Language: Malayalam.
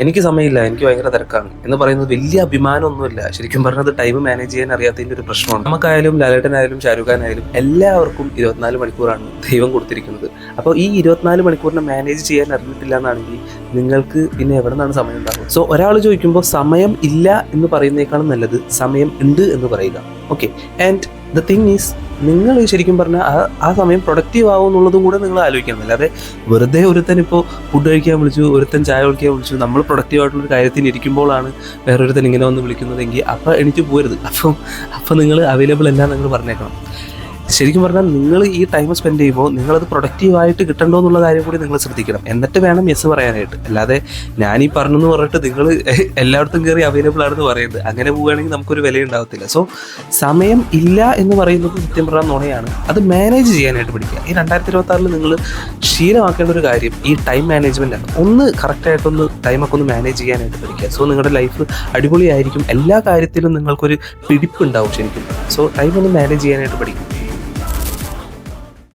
എനിക്ക് സമയമില്ല, എനിക്ക് ഭയങ്കര തിരക്കാണ് എന്ന് പറയുന്നത് വലിയ അഭിമാനമൊന്നുമില്ല. ശരിക്കും പറഞ്ഞത് ടൈം മാനേജ് ചെയ്യാൻ അറിയാത്തതിൻ്റെ ഒരു പ്രശ്നമാണ്. നമുക്കായാലും ലാലേട്ടനായാലും ഷാരൂഖ് ഖാനായാലും എല്ലാവർക്കും 24 മണിക്കൂറാണ് ദൈവം കൊടുത്തിരിക്കുന്നത്. അപ്പോൾ ഈ 24 മണിക്കൂറിനെ മാനേജ് ചെയ്യാൻ അറിഞ്ഞിട്ടില്ല എന്നാണെങ്കിൽ നിങ്ങൾക്ക് പിന്നെ എവിടെ നിന്നാണ് സമയം ഉണ്ടാകുക? സോ ഒരാൾ ചോദിക്കുമ്പോൾ സമയം ഇല്ല എന്ന് പറയുന്നേക്കാളും നല്ലത് സമയം ഉണ്ട് എന്ന് പറയുക. Okay, and the thing is, നിങ്ങൾ ശരിക്കും പറഞ്ഞാൽ ആ സമയം പ്രൊഡക്റ്റീവ് ആവും എന്നുള്ളതും കൂടെ നിങ്ങൾ ആലോചിക്കണം. അല്ലാതെ വെറുതെ ഒരുത്തൻ ഇപ്പോൾ ഫുഡ് കഴിക്കാൻ വിളിച്ചു, ഒരുത്തൻ ചായ കുടിക്കാൻ വിളിച്ചു, നമ്മൾ പ്രൊഡക്റ്റീവ് ആയിട്ടുള്ളൊരു കാര്യത്തിന് ഇരിക്കുമ്പോഴാണ് വേറൊരുത്തൻ ഇങ്ങനെ വന്ന് വിളിക്കുന്നതെങ്കിൽ അപ്പോൾ എണീറ്റ് പോരുത്. അപ്പോൾ നിങ്ങൾ അവൈലബിൾ അല്ല നിങ്ങൾ പറഞ്ഞേക്കണം. ശരിക്കും പറഞ്ഞാൽ നിങ്ങൾ ഈ ടൈം സ്പെൻഡ് ചെയ്യുമ്പോൾ നിങ്ങളത് പ്രൊഡക്റ്റീവായിട്ട് കിട്ടണ്ടോ എന്നുള്ള കാര്യം കൂടി നിങ്ങൾ ശ്രദ്ധിക്കണം. എന്നിട്ട് വേണം യെസ് പറയാനായിട്ട്. അല്ലാതെ ഞാനീ പറഞ്ഞെന്ന് പറഞ്ഞിട്ട് നിങ്ങൾ എല്ലായിടത്തും കയറി അവൈലബിൾ ആണെന്ന് പറയുന്നത്, അങ്ങനെ പോവുകയാണെങ്കിൽ നമുക്കൊരു വില ഉണ്ടാവത്തില്ല. സോ സമയം ഇല്ല എന്ന് പറയുന്നത് സത്യം പറഞ്ഞാൽ നുണയാണ്. അത് മാനേജ് ചെയ്യാനായിട്ട് പഠിക്കുക. ഈ 2026 നിങ്ങൾ ശീലമാക്കേണ്ട ഒരു കാര്യം ഈ ടൈം മാനേജ്മെൻ്റ് ആണ്. ഒന്ന് കറക്റ്റായിട്ടൊന്ന് ടൈമൊക്കെ ഒന്ന് മാനേജ് ചെയ്യാനായിട്ട് പഠിക്കുക. സോ നിങ്ങളുടെ ലൈഫ് അടിപൊളിയായിരിക്കും. എല്ലാ കാര്യത്തിലും നിങ്ങൾക്കൊരു പിടിപ്പുണ്ടാവും ശരിക്കും. സോ ടൈം ഒന്ന് മാനേജ് ചെയ്യാനായിട്ട് പഠിക്കും.